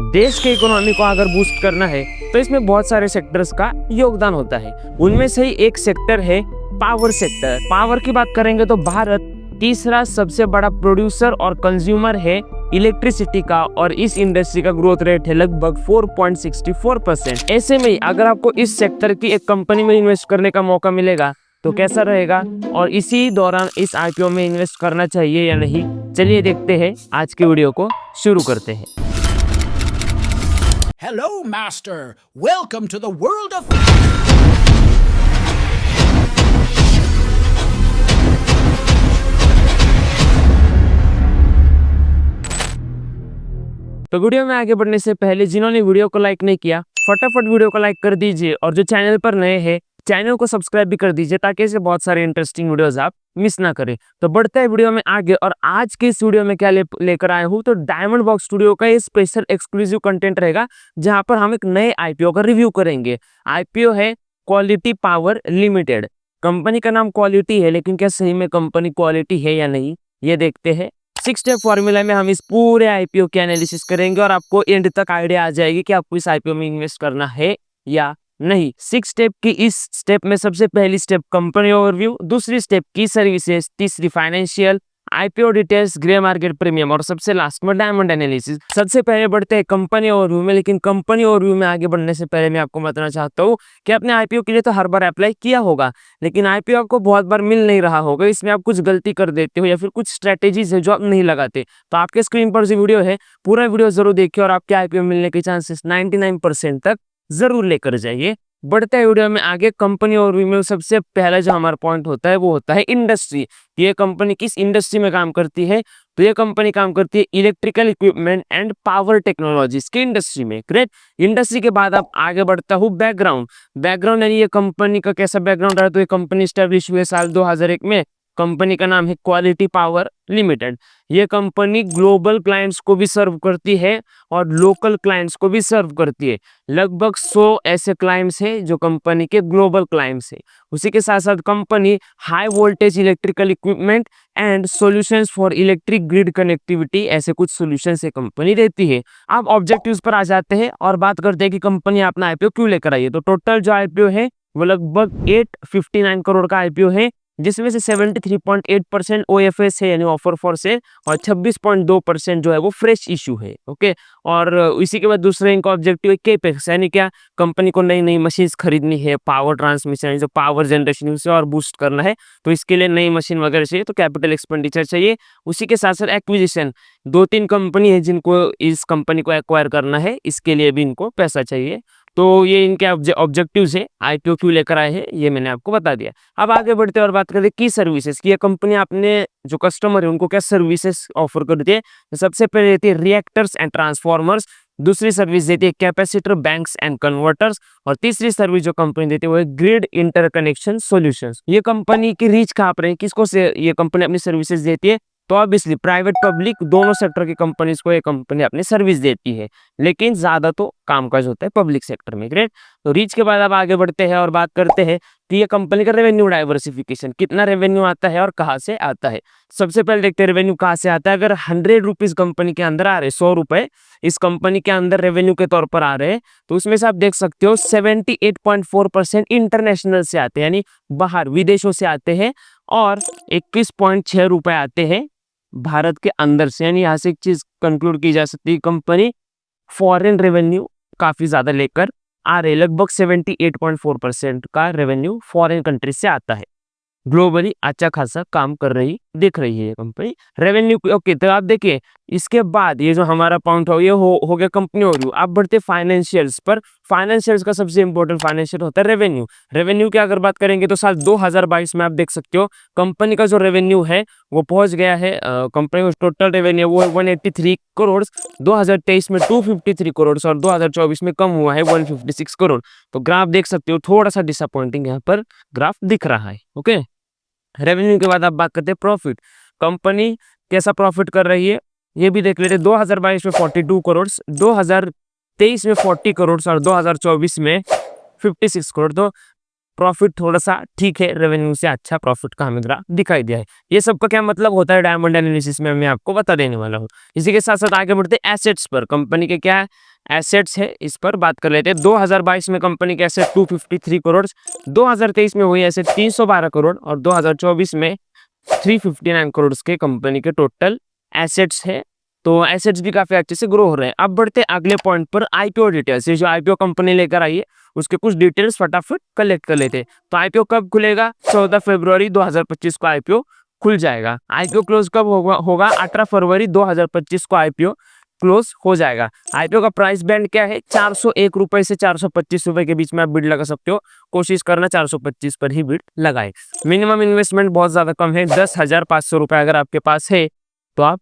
देश के इकोनॉमी को अगर बूस्ट करना है तो इसमें बहुत सारे सेक्टर्स का योगदान होता है। उनमें से ही एक सेक्टर है पावर सेक्टर। पावर की बात करेंगे तो भारत तीसरा सबसे बड़ा प्रोड्यूसर और कंज्यूमर है इलेक्ट्रिसिटी का, और इस इंडस्ट्री का ग्रोथ रेट है लगभग 4.64%। ऐसे में अगर आपको इस सेक्टर की एक कंपनी में इन्वेस्ट करने का मौका मिलेगा तो कैसा रहेगा, और इसी दौरान इस आईपीओ में इन्वेस्ट करना चाहिए या नहीं, चलिए देखते हैं। आज के वीडियो को शुरू करते हैं। Hello, Master. Welcome to the world of... तो वीडियो में आगे बढ़ने से पहले जिन्होंने वीडियो को लाइक नहीं किया, फटाफट वीडियो को लाइक कर दीजिए, और जो चैनल पर नए हैं चैनल को सब्सक्राइब भी कर दीजिए ताकि ऐसे बहुत सारे इंटरेस्टिंग वीडियोस आप मिस ना करें। तो बढ़ते हैं वीडियो में आगे, और आज के इस वीडियो में क्या लेकर आया हूँ, तो डायमंड बॉक्स स्टूडियो का ये स्पेशल एक्सक्लूसिव कंटेंट रहेगा जहां पर हम एक नए आईपीओ का रिव्यू करेंगे। आईपीओ है क्वालिटी पावर लिमिटेड। कंपनी का नाम क्वालिटी है, लेकिन क्या सही में कंपनी क्वालिटी है या नहीं, ये देखते हैं। 6 स्टेप फॉर्मूला में हम इस पूरे आईपीओ के एनालिसिस करेंगे और आपको एंड तक आइडिया आ जाएगी कि आपको इस आईपीओ में इन्वेस्ट करना है या नहीं। 6 स्टेप की इस स्टेप में सबसे पहली स्टेप कंपनी ओवरव्यू, दूसरी स्टेप की सर्विसेज, तीसरी financial, IPO details, grey market premium, और सबसे लास्ट में डायमंड एनालिसिस। सबसे पहले बढ़ते हैं कंपनी ओवरव्यू में, लेकिन कंपनी ओवरव्यू में आगे बढ़ने से पहले मैं आपको बताना चाहता हूँ कि आपने आईपीओ के लिए तो हर बार अप्लाई किया होगा, लेकिन आईपीओ आपको बहुत बार मिल नहीं रहा होगा। इसमें आप कुछ गलती कर देते हो या फिर कुछ स्ट्रेटेजीज है जो आप नहीं लगाते। तो आपके स्क्रीन पर जो वीडियो है पूरा वीडियो जरूर देखिए और आपके आईपीओ मिलने के चांसेस 99% तक जरूर लेकर जाइए। बढ़ते हैं वीडियो में आगे। कंपनी ओवरव्यू में सबसे पहला जो हमारा पॉइंट होता है वो होता है इंडस्ट्री। ये कंपनी किस इंडस्ट्री में काम करती है, तो ये कंपनी काम करती है electrical equipment and power technologies की इंडस्ट्री में। ग्रेट। इंडस्ट्री के बाद आप आगे बढ़ता हूँ बैकग्राउंड यानी ये कंपनी का कैसा बैकग्राउंड रहा, तो ये कंपनी स्टैब्लिश हुई साल 2001 में। कंपनी का नाम है क्वालिटी पावर लिमिटेड। ये कंपनी ग्लोबल क्लाइंट्स को भी सर्व करती है और लोकल क्लाइंट्स को भी सर्व करती है। लगभग 100 ऐसे क्लाइंट्स हैं जो कंपनी के ग्लोबल क्लाइंट्स हैं। उसी के साथ साथ company high voltage electrical equipment and solutions for electric grid connectivity, ऐसे कुछ सॉल्यूशंस ये कंपनी देती है। अब ऑब्जेक्टिव्स पर आ जाते हैं और बात करते हैं कि कंपनी अपना आईपीओ क्यों लेकर आई है। तो टोटल जो आईपीओ है वो लगभग 859 करोड़ का आईपीओ है, जिसमें से 73.8% ओएफएस है यानी ऑफर फॉर सेल, और 26.2% जो है वो फ्रेश इशू है। ओके। और इसी के बाद दूसरा इनका ऑब्जेक्टिव है केपेक्स, यानी क्या, कंपनी को नई नई मशीन खरीदनी है, पावर ट्रांसमिशन जो पावर जनरेशन उसे और बूस्ट करना है, तो इसके लिए नई मशीन वगैरह चाहिए, तो कैपिटल एक्सपेंडिचर चाहिए। उसी के साथ साथ एक्विजिशन, 2-3 कंपनी है जिनको इस कंपनी को एक्वायर करना है, इसके लिए भी इनको पैसा चाहिए। तो ये इनके ऑब्जेक्टिव्स है, आईपीओ क्यों लेकर आए हैं ये मैंने आपको बता दिया। अब आगे बढ़ते हैं और बात करते हैं की सर्विसेज की। ये कंपनी अपने जो कस्टमर है उनको क्या सर्विसेज ऑफर करती है। सबसे पहले देती है रिएक्टर्स एंड ट्रांसफॉर्मर्स, दूसरी सर्विस देती है कैपेसिटर बैंक्स एंड कन्वर्टर्स, और तीसरी सर्विस जो कंपनी देती है वो है ग्रिड इंटरकनेक्शन सॉल्यूशंस। ये कंपनी की रीच कहाँ पर है, किसको से ये कंपनी अपनी सर्विसेज देती है, तो ऑब्वियसली प्राइवेट पब्लिक दोनों सेक्टर की कंपनीज को ये कंपनी अपनी सर्विस देती है, लेकिन ज्यादा तो कामकाज होता है पब्लिक सेक्टर में। ग्रेट। तो रीच के बाद अब आगे बढ़ते हैं और बात करते हैं कि ये कंपनी का रेवेन्यू डाइवर्सिफिकेशन, कितना रेवेन्यू आता है और कहाँ से आता है। सबसे पहले देखते हैं रेवेन्यू कहाँ से आता है। अगर 100 रुपीज कंपनी के अंदर आ रहे, 100 रुपए इस कंपनी के अंदर रेवेन्यू के तौर पर आ रहे हैं, तो उसमें से आप देख सकते हो 78.4% इंटरनेशनल से आते हैं, यानी बाहर विदेशों से आते हैं, और 21.6 रुपए आते हैं भारत के अंदर से। यानी यहाँ से एक चीज कंक्लूड की जा सकती है, कंपनी फॉरेन रेवेन्यू काफी ज्यादा लेकर आ रहे, लगभग 78.4% का रेवेन्यू फॉरेन कंट्री से आता है। ग्लोबली अच्छा खासा काम कर रही दिख रही है ये कंपनी रेवेन्यू। ओके। तो आप देखिए इसके बाद ये जो हमारा पॉइंट हो ये हो गया कंपनी ओवरव्यू। आप बढ़ते फाइनेंशियल्स पर। फाइनेंशियल्स का सबसे इंपॉर्टेंट फाइनेंशियल होता है रेवेन्यू। रेवेन्यू की अगर बात करेंगे तो साल 2022 में आप देख सकते हो कंपनी का जो रेवेन्यू है वो पहुंच गया है, कंपनी का टोटल रेवेन्यू वो है 183 करोड़, 2023 में 253 करोड़ और 2024 में कम हुआ है 156 करोड़। तो ग्राफ देख सकते हो थोड़ा सा डिसअपॉइंटिंग यहाँ पर ग्राफ दिख रहा है। ओके। रेवेन्यू के बाद आप बात करते हैं प्रॉफिट। कंपनी कैसा प्रॉफिट कर रही है ये भी देख लेते। 2022 में 42 करोड़, 2023 में 40 करोड़ और 2024 में 56 करोड़। तो प्रॉफिट थोड़ा सा ठीक है, रेवेन्यू से अच्छा प्रॉफिट का हमें ग्राफ दिखाई दिया है। ये सबका क्या मतलब होता है डायमंड एनालिसिस में मैं आपको बता देने वाला हूँ। इसी के साथ साथ आगे बढ़ते हैं एसेट्स पर। कंपनी के क्या है एसेट्स है इस पर बात कर लेते हैं। 2022 में कंपनी के एसेट 253 करोड़, 2023 में वही एसेट 312 करोड़ और 2024 में 359 करोड़ के कंपनी के टोटल एसेट्स है। तो एसेट्स भी काफी अच्छे से ग्रो हो रहे हैं। अब बढ़ते हैं अगले पॉइंट पर, आईपीओ डिटेल्स। ये जो आईपीओ कंपनी लेकर आई है उसके कुछ डिटेल्स फटाफट कलेक्ट कर लेते हैं। तो आईपीओ कब खुलेगा? 14 फरवरी 2025 को आईपीओ खुल जाएगा। आईपीओ क्लोज कब होगा? 18 फरवरी 2025 को आईपीओ क्लोज हो जाएगा। आईपीओ का प्राइस बैंड क्या है? 401 रुपए से 425 रुपए के बीच में आप बिड लगा सकते हो। कोशिश करना 425 पर ही बिड लगाए। मिनिमम इन्वेस्टमेंट बहुत ज्यादा कम है, 10,500 रुपए अगर आपके पास है तो आप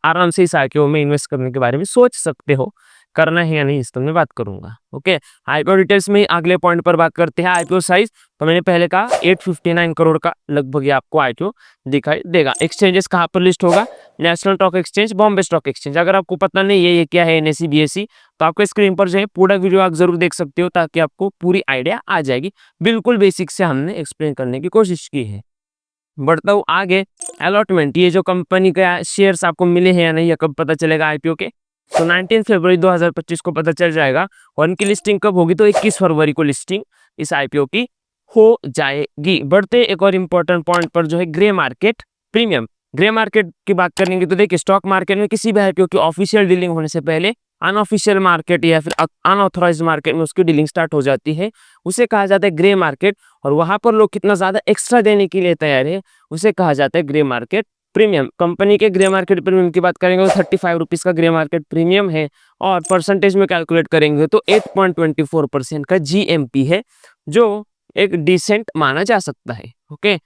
आराम से इस आईपीओ में इन्वेस्ट करने के बारे में सोच सकते हो। करना है या नहीं इस पर मैं बात करूंगा। ओके, आईपीओ डिटेल्स में अगले पॉइंट पर बात करते हैं। आईपीओ साइज तो मैंने पहले कहा 859 करोड़ का लगभग ये आपको आईपीओ दिखाई देगा। एक्सचेंजेस कहाँ पर लिस्ट होगा? National stock exchange, Bombay stock exchange. अगर आपको पता नहीं है ये क्या है एनएसई बीएसई, तो आपको स्क्रीन पर जो है पूरा वीडियो आप जरूर देख सकते हो ताकि आपको पूरी आइडिया आ जाएगी। बिल्कुल बेसिक से हमने एक्सप्लेन करने की कोशिश की है। बढ़ता हूँ आगे। अलॉटमेंट, ये जो कंपनी का शेयर्स आपको मिले हैं या नहीं, या कब पता चलेगा आईपीओ के? तो 19 फरवरी 2025 को पता चल जाएगा। और इनकी लिस्टिंग कब होगी? तो 21 फरवरी को लिस्टिंग इस आईपीओ की हो जाएगी। बढ़ते एक और इम्पोर्टेंट पॉइंट पर जो है grey market premium. Grey market की बात करेंगे तो देखिए, स्टॉक मार्केट में किसी भी आईपीओ की ऑफिशियल डीलिंग होने से पहले अनऑफिशियल मार्केट या फिर अनऑथराइज्ड मार्केट में उसकी डीलिंग स्टार्ट हो जाती है। उसे कहा जाता है ग्रे मार्केट। और वहां पर लोग कितना ज्यादा एक्स्ट्रा देने के लिए तैयार है उसे कहा जाता है ग्रे मार्केट प्रीमियम। कंपनी के ग्रे मार्केट प्रीमियम की बात करेंगे तो 35 रुपीज का ग्रे मार्केट प्रीमियम है। और परसेंटेज में कैलकुलेट करेंगे तो 8.24% का जीएमपी है, जो एक डिसेंट माना जा सकता है। ओके,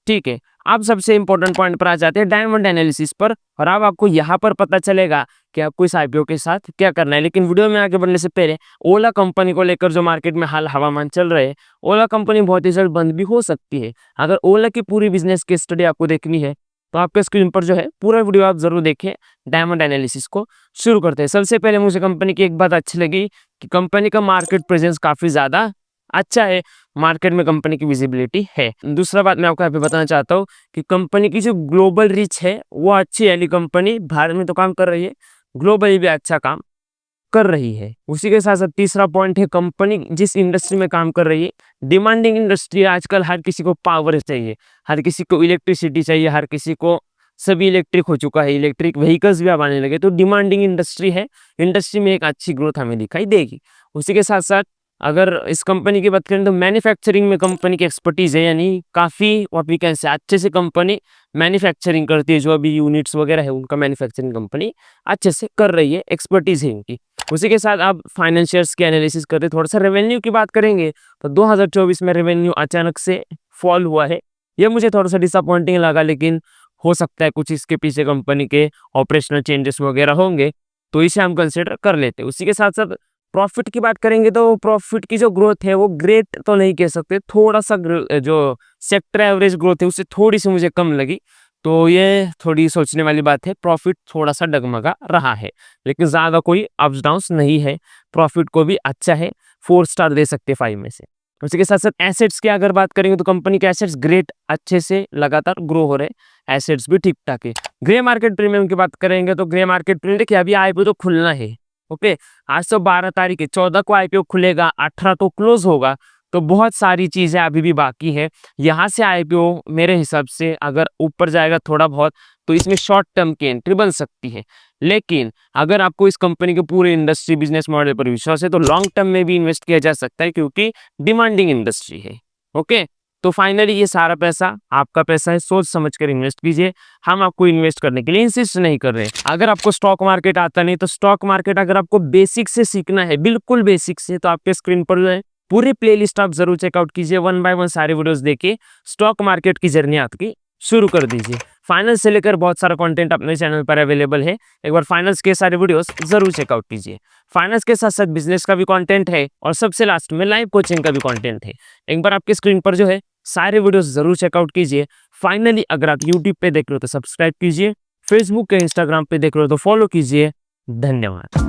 ठीक है। अब सबसे इंपॉर्टेंट पॉइंट पर आ जाते हैं, डायमंड एनालिसिस पर। और अब आपको यहाँ पर पता चलेगा कि आपको इस आईपीओ के साथ क्या करना है। लेकिन वीडियो में आगे बढ़ने से पहले ओला कंपनी को लेकर जो मार्केट में हाल हवामान चल रहे हैं, ओला कंपनी बहुत ही जल्द बंद भी हो सकती है। अगर ओला की पूरी बिजनेस की स्टडी आपको देखनी है तो आपके स्क्रीन पर जो है पूरा वीडियो आप जरूर देखें। डायमंड एनालिसिस को शुरू करते हैं। सबसे पहले मुझे कंपनी की एक बात अच्छी लगी कि कंपनी का मार्केट प्रेजेंस काफी ज्यादा अच्छा है, मार्केट में कंपनी की विजिबिलिटी है। दूसरा बात मैं आपको यहाँ पे बताना चाहता हूँ कि कंपनी की जो ग्लोबल रीच है वो अच्छी है। कंपनी भारत में तो काम कर रही है, ग्लोबली भी अच्छा काम कर रही है। उसी के साथ साथ तीसरा पॉइंट है, कंपनी जिस इंडस्ट्री में काम कर रही है डिमांडिंग इंडस्ट्री। आजकल हर किसी को पावर चाहिए, हर किसी को इलेक्ट्रिसिटी चाहिए, हर किसी को सभी इलेक्ट्रिक हो चुका है, इलेक्ट्रिक व्हीकल्स भी अब आने लगे। तो डिमांडिंग इंडस्ट्री है, इंडस्ट्री में एक अच्छी ग्रोथ हमें दिखाई देगी। उसी के साथ साथ अगर इस कंपनी की बात करें तो मैन्युफैक्चरिंग में कंपनी की एक्सपर्टीज है, यानी काफ़ी वी कैन से अच्छे से कंपनी मैन्युफैक्चरिंग करती है। जो अभी यूनिट्स वगैरह है उनका मैन्युफैक्चरिंग कंपनी अच्छे से कर रही है, एक्सपर्टीज है उनकी। उसी के साथ आप फाइनेंशियल्स की एनालिसिस करते थोड़ा सा रेवेन्यू की बात करेंगे तो 2024 में रेवेन्यू अचानक से फॉल हुआ है। यह मुझे थोड़ा सा डिसअपॉइंटिंग लगा, लेकिन हो सकता है कुछ इसके पीछे कंपनी के ऑपरेशनल चेंजेस वगैरह होंगे, तो इसे हम कंसिडर कर लेते हैं। उसी के साथ साथ प्रॉफिट की बात करेंगे तो प्रॉफिट की जो ग्रोथ है वो ग्रेट तो नहीं कह सकते, थोड़ा सा जो सेक्टर एवरेज ग्रोथ है उससे थोड़ी सी मुझे कम लगी। तो ये थोड़ी सोचने वाली बात है। प्रॉफिट थोड़ा सा डगमगा रहा है, लेकिन ज़्यादा कोई अप्स डाउन्स नहीं है। प्रॉफिट को भी अच्छा है, 4 स्टार दे सकते 5 में से। उसी के साथ साथ एसेट्स की अगर बात करेंगे तो कंपनी के एसेट्स ग्रेट, अच्छे से लगातार ग्रो हो रहे, एसेट्स भी ठीक ठाक है। ग्रे मार्केट प्रीमियम की बात करेंगे तो ग्रे मार्केट प्रीमियम देखिए अभी आईपीओ तो खुलना है। ओके, आज तो 12 तारीख है, 14 को आईपीओ खुलेगा, 18 तो क्लोज होगा। तो बहुत सारी चीजें अभी भी बाकी है। यहाँ से आईपीओ मेरे हिसाब से अगर ऊपर जाएगा थोड़ा बहुत तो इसमें शॉर्ट टर्म की एंट्री बन सकती है। लेकिन अगर आपको इस कंपनी के पूरे इंडस्ट्री बिजनेस मॉडल पर विश्वास है तो लॉन्ग टर्म में भी इन्वेस्ट किया जा सकता है, क्योंकि डिमांडिंग इंडस्ट्री है। ओके, तो फाइनली ये सारा पैसा आपका पैसा है, सोच समझ कर इन्वेस्ट कीजिए। हम आपको इन्वेस्ट करने के लिए इंसिस्ट नहीं कर रहे। अगर आपको स्टॉक मार्केट आता नहीं तो स्टॉक मार्केट अगर आपको बेसिक से सीखना है, बिल्कुल बेसिक से, तो आपके स्क्रीन पर जो है पूरी प्लेलिस्ट आप जरूर चेकआउट कीजिए। 1 बाय 1 सारे वीडियोस देखिए, स्टॉक मार्केट की जर्नी आपकी शुरू कर दीजिए। फाइनेंस से लेकर बहुत सारा कंटेंट अपने चैनल पर अवेलेबल है, एक बार फाइनेंस के सारे वीडियोस जरूर चेकआउट कीजिए। फाइनेंस के साथ साथ बिजनेस का भी कंटेंट है और सबसे लास्ट में लाइव कोचिंग का भी कंटेंट है। एक बार आपके स्क्रीन पर जो है सारे वीडियोस जरूर चेकआउट कीजिए। फाइनली अगर आप यूट्यूब पे देख रहे हो तो सब्सक्राइब कीजिए, फेसबुक या इंस्टाग्राम पे देख रहे हो तो फॉलो कीजिए। धन्यवाद।